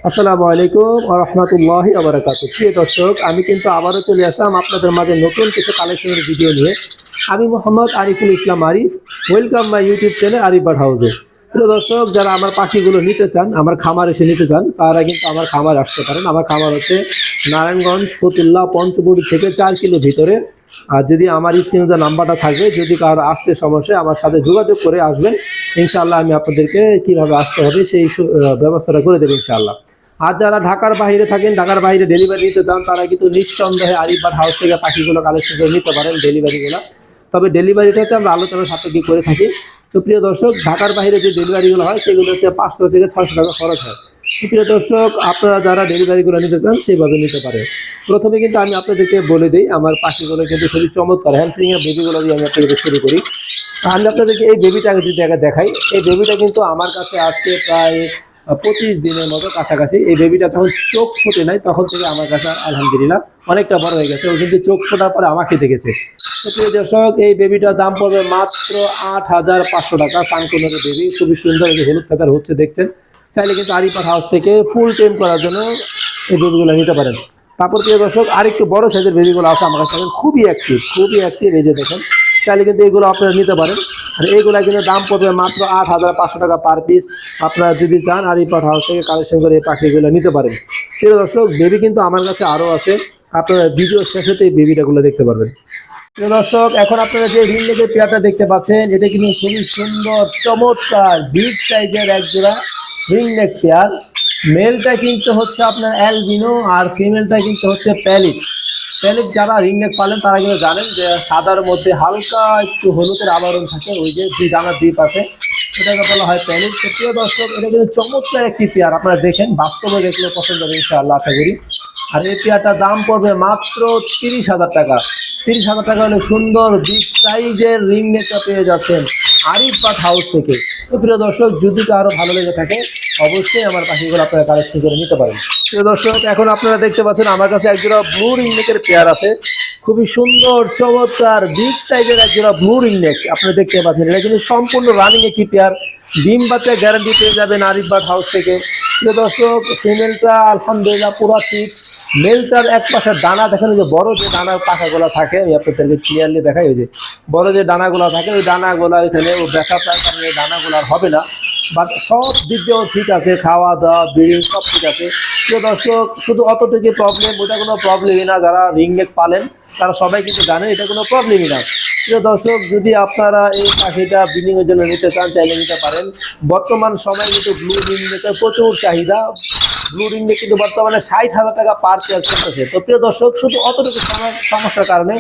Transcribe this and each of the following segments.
আসসালামু আলাইকুম ওয়া রাহমাতুল্লাহি ওয়া বারাকাতুহু। প্রিয় দর্শক, আমি কিন্তু আবারও চলে আসলাম আপনাদের মাঝে নতুন কিছু কালেকশনের ভিডিও নিয়ে। আমি Mohammad Ariful Islam Arif. Welcome my YouTube channel Arif bird হাউসে। প্রিয় দর্শক, যারা আমার পাখিগুলো নিতে চান, আমার খামার এসে নিতে চান, তারা কিন্তু আমার খামার আসতে পারেন। আমার খামার হচ্ছে নারায়ণগঞ্জ, ফতুল্লা, পঞ্চবটি থেকে 4 কিলো ভিতরে। আর যদি আমার স্ক্রিনে যে নাম্বারটা থাকবে, যদি কারো আসতে সমস্যা, আমার সাথে যোগাযোগ করে আসবেন। ইনশাআল্লাহ আমি আপনাদেরকে কীভাবে আসতে হবে সেই ব্যবস্থাটা করে দেবো ইনশাআল্লাহ। আর যারা ঢাকার বাইরে থাকেন, ঢাকার বাইরে ডেলিভারি নিতে চান, তারা কিন্তু নিঃসন্দেহে আরিফ বার্ড হাউস থেকে পাখিগুলো কালেকশন করে নিতে পারেন ডেলিভারিগুলো। তবে ডেলিভারিটা হচ্ছে আমরা আলোচনার সাপেক্ষে করে থাকি। তো প্রিয় দর্শক, ঢাকার বাইরে যে ডেলিভারিগুলো হয় সেগুলো হচ্ছে 500 থেকে 600 টাকা খরচ হয়। প্রিয় দর্শক, আপনারা যারা ডেলিভারিগুলো নিতে চান সেভাবে নিতে পারেন। প্রথমে কিন্তু আমি আপনাদেরকে বলে দিই, আমার পাখিগুলো কিন্তু খুবই চমৎকার। হ্যান্ডফিংয়ের বেবিগুলো দিয়ে আমি আপনাদেরকে শুরু করি। আমি আপনাদেরকে এই বেবিটা যদি দেখাই, এই বেবিটা কিন্তু আমার কাছে আজকে প্রায় 25 দিনের মতো কাছাকাছি। এই বেবিটা যখন চোখ ফোটে নাই তখন থেকে আমার কাছে আলহামদুলিল্লাহ অনেকটা বড় হয়ে গেছে। ও কিন্তু চোখ ফোটার পরে আমাকে দেখেছে। তো প্রিয় দর্শক, এই বেবিটার দাম পড়বে মাত্র 8,500 টাকা। সানকোনের বেবি, খুবই সুন্দর, এই যে হলুদ ফেদার হচ্ছে দেখছেন। চাইলে কিন্তু আরিফ বার্ড হাউস থেকে ফুল টেম করার জন্য এই বেবিগুলো নিতে পারেন। তারপর প্রিয় দর্শক, আরেকটু বড় সাইজের বেবিগুলো আছে আমার কাছে, খুবই অ্যাক্টিভ, এই যে দেখেন। চাইলে কিন্তু এগুলো আপনারা নিতে পারেন। আর এইগুলো কিন্তু দাম পড়বে মাত্র 8,500 টাকা পার পিস। আপনারা যদি চান আরিফ বার্ড হাউস থেকে কালেকশন করে এই পাখিগুলো নিতে পারেন। প্রিয় দর্শক, বেবি কিন্তু আমার কাছে আরও আছে, আপনারা ভিডিও শেষেতে এই বেবিটাগুলো দেখতে পারবেন। প্রিয় দর্শক, এখন আপনারা যে রিং নেকের পেয়ারটা দেখতে পাচ্ছেন, এটা কিন্তু খুবই সুন্দর চমৎকার বিগ সাইজের একজোড়া রিং নেক পেয়ার। মেলটা কিন্তু হচ্ছে আপনার অ্যালবিনো, আর ফিমেলটা কিন্তু হচ্ছে প্যালিট। যারা রিংনেক পালেন তারা কিন্তু জানেন যে সাদার মধ্যে হালকা একটু হলুদের আবরণ থাকে, ওই যে ডানার দ্বীপ আছে, এটাকে বলা হয় প্যালিট। তো প্রিয় দর্শক, এটা কিন্তু চমৎকার একটি পেয়ার। আপনারা দেখেন, বাস্তবে দেখলে পছন্দ হবে ইনশাআল্লাহ, আশা করি। আর এই পেয়ারটার দাম পড়বে মাত্র 30,000 টাকা। 30,000 টাকা হলে সুন্দর বিগ সাইজের রিংনেকটা পেয়ে যাচ্ছেন আরিফ বার্ড হাউস থেকে। তো প্রিয় দর্শক, যদি আরো ভালো লেগে থাকে অবশ্যই আমার পাখিগুলো আপনারা কালেকশন করে নিতে পারেন। প্রিয় দর্শক, এখন আপনারা দেখতে পাচ্ছেন আমার কাছে একজোড়া ব্লু রিংনেকের পেয়ার আছে। খুবই সুন্দর চমৎকার বিগ সাইজের একজোড়া ব্লু রিংনেক আপনারা দেখতে পাচ্ছেন। এটা কিন্তু সম্পূর্ণ রানিং একটি পেয়ার। ডিম বাচ্চা গ্যারান্টি পেয়ে যাবেন আরিফ বার্ড হাউস থেকে। প্রিয় দর্শক, ফিমেলটা আলহামদুলিল্লাহ পুরো ঠিক। মেলটার এক পাশে ডানা দেখেন, যে বড় যে ডানার পাখাগুলো থাকে, আমি আপনাদেরকে ক্লিয়ারলি দেখাই। ওই যে বড় যে ডানাগুলো থাকে, ওই ডানাগুলো এখানে ও দেখা প্রায় কারণে ডানাগুলো আর হবে না। বাট সব দিক দিয়েও ঠিক আছে, খাওয়া দাওয়া ব্রিডিং সব ঠিক আছে। প্রিয় দর্শক, শুধু অতটুকু প্রবলেম, ওটা কোনো প্রবলেমই না। যারা রিংনেক পালেন তারা সবাই কিন্তু জানেন এটা কোনো প্রবলেমই না। প্রিয় দর্শক, যদি আপনারা এই পাখিটা ব্রিডিংয়ের জন্য নিতে চান, চাইলে নিতে পারেন। বর্তমান সময়ে কিন্তু ব্লু রিংনেকের প্রচুর চাহিদা। ব্লু রিংনেক কিন্তু বর্তমানে 60,000 টাকা পার পেয়ার চলতেছে। তো প্রিয় দর্শক, শুধু অতটুকু সমস্যার কারণে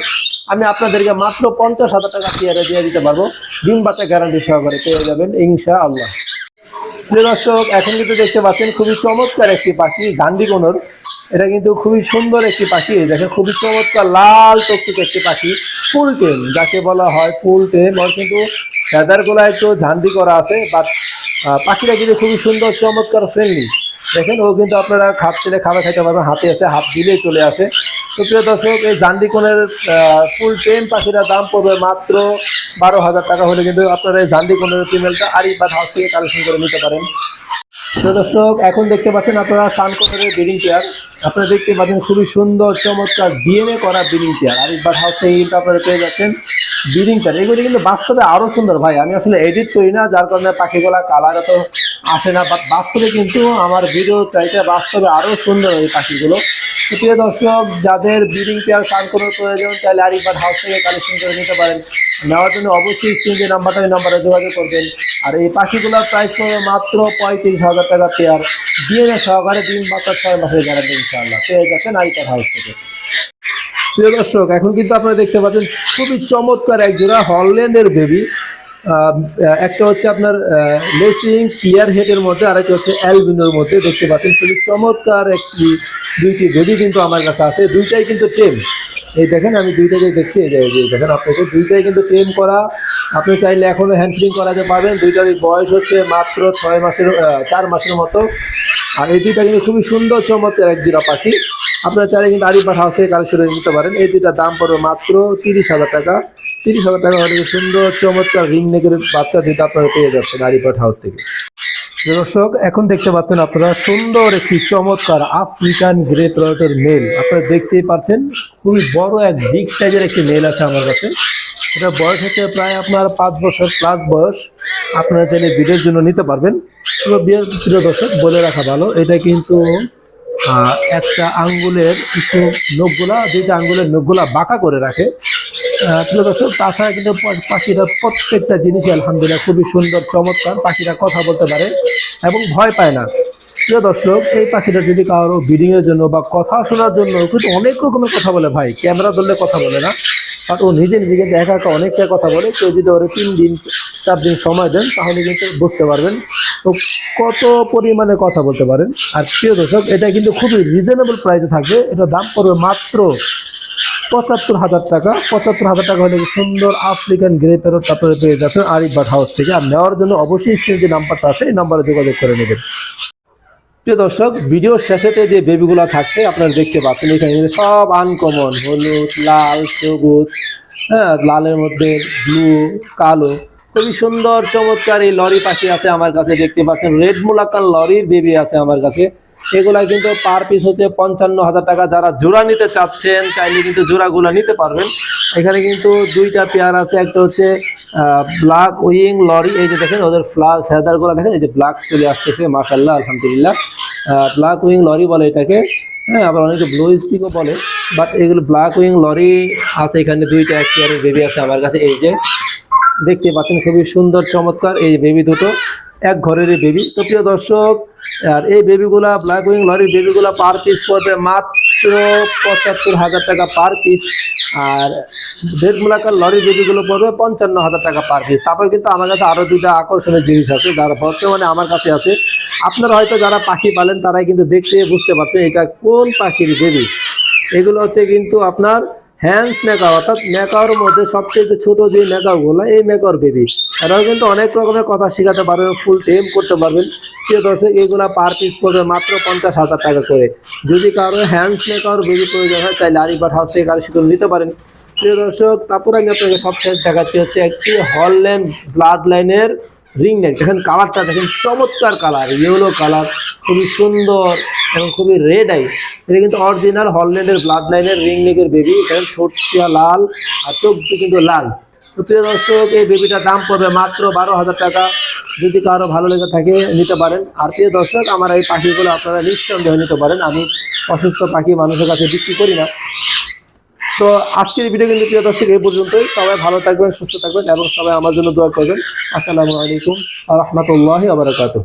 আমি আপনাদেরকে মাত্র 50,000 টাকা পেয়ারে দিয়ে দিতে পারবো। ডিম বাচ্চা গ্যারান্টি সহকারে পেয়ে যাবেন ইনশাআল্লাহ। প্রিয় দর্শক, এখন কিন্তু দেখতে পাচ্ছেন খুবই চমৎকার একটি পাখি, গান্ডি কোনোর। এটা কিন্তু খুবই সুন্দর একটি পাখি। দেখেন, খুবই চমৎকার লাল টকটকে একটি পাখি, ফুল টেম যাকে বলা হয়, ফুল টেম। ওর কিন্তু ফেদারগুলো একটু ঝান্ডি করা আছে, বাট পাখিটা কিন্তু খুবই সুন্দর চমৎকার ফ্রেন্ডলি। দেখেন, ও কিন্তু আপনারা খাচ্ছিলে খাবার খাইতে পারবেন, হাতে আছে, হাত দিলেই চলে আসে। তো প্রিয় দর্শক, এই জান্ডিকোনের ফুল টেম পাখিটার দাম পড়বে মাত্র 12,000 টাকা হলে কিন্তু আপনারা এই জান্ডিকোনের ফিমেলটা আরিফ বার্ড হাউস থেকে কালেকশন করে নিতে পারেন। প্রিয় দর্শক, এখন দেখতে পাচ্ছেন আপনারা সানকোনের ব্রিডিং পেয়ার। আপনারা দেখতে পাচ্ছেন খুবই সুন্দর চমৎকার ডিএনএ করা breeding pair. Arif bird house থেকে কিন্তু আপনারা পেয়ে যাচ্ছেন ব্রিডিং পেয়ার। এগুলি কিন্তু বাস্তবে আরও সুন্দর ভাই। আমি আসলে এডিট করি না, যার কারণে পাখিগুলা কালার এত আসে না, বাট বাস্তবে কিন্তু আমার ভিডিও চাইতে বাস্তবে আরও সুন্দর এই পাখিগুলো। প্রিয় দর্শক, যাদের ব্রিডিং পেয়ার সানকোনের প্রয়োজন, চাইলে আরিফ বার্ড হাউস থেকে কালেকশন করে নিতে পারেন। নেওয়ার জন্য অবশ্যই স্ক্রিনে যে নাম্বারটা, ওই নাম্বারে যোগাযোগ করবেন। আর এই পাখিগুলোর প্রাইস পড়বে মাত্র 35,000 টাকা পেয়ার, ডিএনএ সহকারে ডিম বাচ্চা 6 মাসের গ্যারান্টি ইনশাআল্লাহ পেয়ে যাচ্ছেন আরিফ বার্ড হাউস থেকে। প্রিয় দর্শক, এখন কিন্তু আপনারা দেখতে পাচ্ছেন খুবই চমৎকার একজোড়া হল্যান্ডের বেবি। একটা হচ্ছে আপনার লেসিং ক্লিয়ার হেডের মধ্যে, আর একটা হচ্ছে অ্যালবিনোর মধ্যে। দেখতে পাচ্ছেন খুবই চমৎকার দুইটি বেবি কিন্তু আমার কাছে আছে। দুইটাই কিন্তু টেম। এই দেখেন, আমি দুইটাকে দেখছি, এই দেখেন, আপনাকে দুইটাই কিন্তু টেম করা। আপনি চাইলে এখনো হ্যান্ডফিডিং করাতে পারবেন। দুইটারই বয়স হচ্ছে মাত্র 4 মাসের মতো। আর এই দুইটা কিন্তু খুবই সুন্দর চমৎকার একজোড়া পাখি। আপনারা চাইলে কিন্তু আরিফ বার্ড হাউস থেকে কালেকশন করে নিতে পারেন। এই দুইটার দাম পড়বে মাত্র 30,000 টাকা। 30,000 টাকা হলে সুন্দর চমৎকার রিং নেকের বাচ্চা দুটো আপনারা পেয়ে যাচ্ছেন আরিফ বার্ড হাউস থেকে। দর্শক এখন দেখতে পাচ্ছেন আপনারা সুন্দর একটি চমৎকার আফ্রিকান গ্রে প্যারটের মেল আপনারা দেখতেই পাচ্ছেন। খুবই বড় এক বিগ সাইজের একটি মেল আছে আমার কাছে। এটা বয়স হচ্ছে প্রায় আপনার 5 বছর প্লাস বয়স। আপনারা চাইলে ভিডিওর জন্য নিতে পারবেন। প্রিয় দর্শক বলে রাখা ভালো, এটা কিন্তু একটা আঙ্গুলের কিছু নখগুলা, দুইটা আঙ্গুলের নখগুলা বাঁকা করে রাখে। প্রিয় দর্শক তাছাড়া কিন্তু পাখিরা প্রত্যেকটা জিনিসই আলহামদুলিল্লাহ খুবই সুন্দর চমৎকার। পাখিরা কথা বলতে পারে এবং ভয় পায় না। প্রিয় দর্শক এই পাখিটা যদি কারো ব্রিডিং এর জন্য বা কথা শোনার জন্য, কিন্তু অনেক রকমের কথা বলে ভাই, ক্যামেরা ধরলে কথা বলে না, আর ও নিজে নিজে কিন্তু একা একা অনেকটা কথা বলে। কেউ যদি ওরা 3 দিন 4 দিন সময় দেন তাহলে কিন্তু বুঝতে পারবেন তো কত পরিমাণে কথা বলতে পারেন। আর প্রিয় দর্শক এটা কিন্তু খুবই রিজনেবল প্রাইসে থাকবে। এটা দাম পড়বে মাত্র ৭৫,০০০ টাকা। ৭৫,০০০ টাকা হলে সুন্দর আফ্রিকান গ্রে প্যারট আপনারা পেয়ে যাচ্ছেন আরিফ বার্ড হাউস থেকে। আর নেওয়ার জন্য অবশ্যই স্ক্রিনে যে নাম্বারটা আছে এই নাম্বারে যোগাযোগ করে নেবেন। প্রিয় দর্শক ভিডিওর শেষেতে যে বেবিগুলো থাকছে আপনারা দেখতে পাচ্ছেন, এখানে সব আনকমন, হলুদ, লাল, সবুজ, হ্যাঁ লালের মধ্যে ব্লু, কালো, খুবই সুন্দর চমৎকার এই লরি পাখি আছে আমার কাছে। দেখতে পাচ্ছেন রেড মুলাকান লরির বেবি আছে আমার কাছে। এগুলা কিন্তু পার পিস হচ্ছে ৫৫,০০০ টাকা। যারা জোড়া নিতে চাচ্ছেন চাইলে কিন্তু জোড়াগুলো নিতে পারবেন। এখানে কিন্তু 2টা পেয়ার আছে। একটা হচ্ছে ব্ল্যাক উইং লরি, এই যে দেখেন ওদের ফেদারগুলো দেখেন, এই যে ব্ল্যাক চলে আসতেছে, মাশাআল্লাহ আলহামদুলিল্লাহ। ব্ল্যাক উইং লরি বলে এটাকে, হ্যাঁ আবার অনেকে ব্লু স্টিকও বলে, বাট এগুলো ব্ল্যাক উইং লরি আছে। এখানে 2টা এক পেয়ারের বেবি আছে আমার কাছে। এই যে দেখতে পাচ্ছেন খুবই সুন্দর চমৎকার এই বেবি দুটো, এক ঘরেরই বেবি। তো প্রিয় দর্শক আর এই বেবিগুলা ব্ল্যাক উইং লরির বেবিগুলা পার পিস পড়বে মাত্র ৭৫,০০০ টাকা পার পিস। আর রেড মুলাকার লরির বেবিগুলো পড়বে ৫৫,০০০ টাকা পার পিস। তারপর কিন্তু আমার কাছে আরও 2টা আকর্ষণীয় জিনিস আছে যারা বর্তমানে আমার কাছে আছে। আপনারা হয়তো যারা পাখি পালেন তারাই কিন্তু দেখতে বুঝতে পারছেন এটা কোন পাখির বেবি। এগুলো হচ্ছে কিন্তু আপনার হ্যান্ডস ম্যাকাও, অর্থাৎ ম্যাকাওর মধ্যে সবচেয়ে ছোট যে ম্যাকাওগুলো, এই ম্যাকাওর বেবি। এরাও কিন্তু অনেক রকমের কথা শেখাতে পারবেন, ফুল টেম করতে পারবেন। প্রিয় দর্শক এগুলো পার পিস পড়বে মাত্র ৫০,০০০ টাকা করে। যদি কারো হ্যান্ডস ম্যাকাওর বেবি প্রয়োজন হয় তাহলে আরিফ বার্ড হাউস থেকে কালেকশন করে নিতে পারেন। প্রিয় দর্শক তারপরে আমি আপনাকে সবশেষ দেখাচ্ছি হচ্ছে একটি হল্যান্ড ব্লাড লাইনের রিং নেক। দেখেন কালারটা দেখেন, চমৎকার কালার, ইয়েলো কালার, খুবই সুন্দর এবং খুবই রেড আই। এটা কিন্তু অরিজিনাল হল্যান্ডের ব্লাড লাইনের রিং নেকের বেবি। এখানে ঠোঁটটা লাল আর চোখটি কিন্তু লাল। তো প্রিয় দর্শক এই বেবিটার দাম পড়বে মাত্র ১২,০০০ টাকা। যদি কারো ভালো লেগে থাকে নিতে পারেন। আর প্রিয় দর্শক আমার এই পাখিগুলো আপনারা নিঃসন্দেহে নিতে পারেন। আমি অসুস্থ পাখি মানুষের কাছে বিক্রি করি না। তো আজকের ভিডিও কিন্তু প্রিয় দর্শক এই পর্যন্তই। সবাই ভালো থাকবেন, সুস্থ থাকবেন এবং সবাই আমার জন্য দোয়া করবেন। আসসালামু আলাইকুম ওয়া রাহমাতুল্লাহি ওয়া বারাকাতুহু।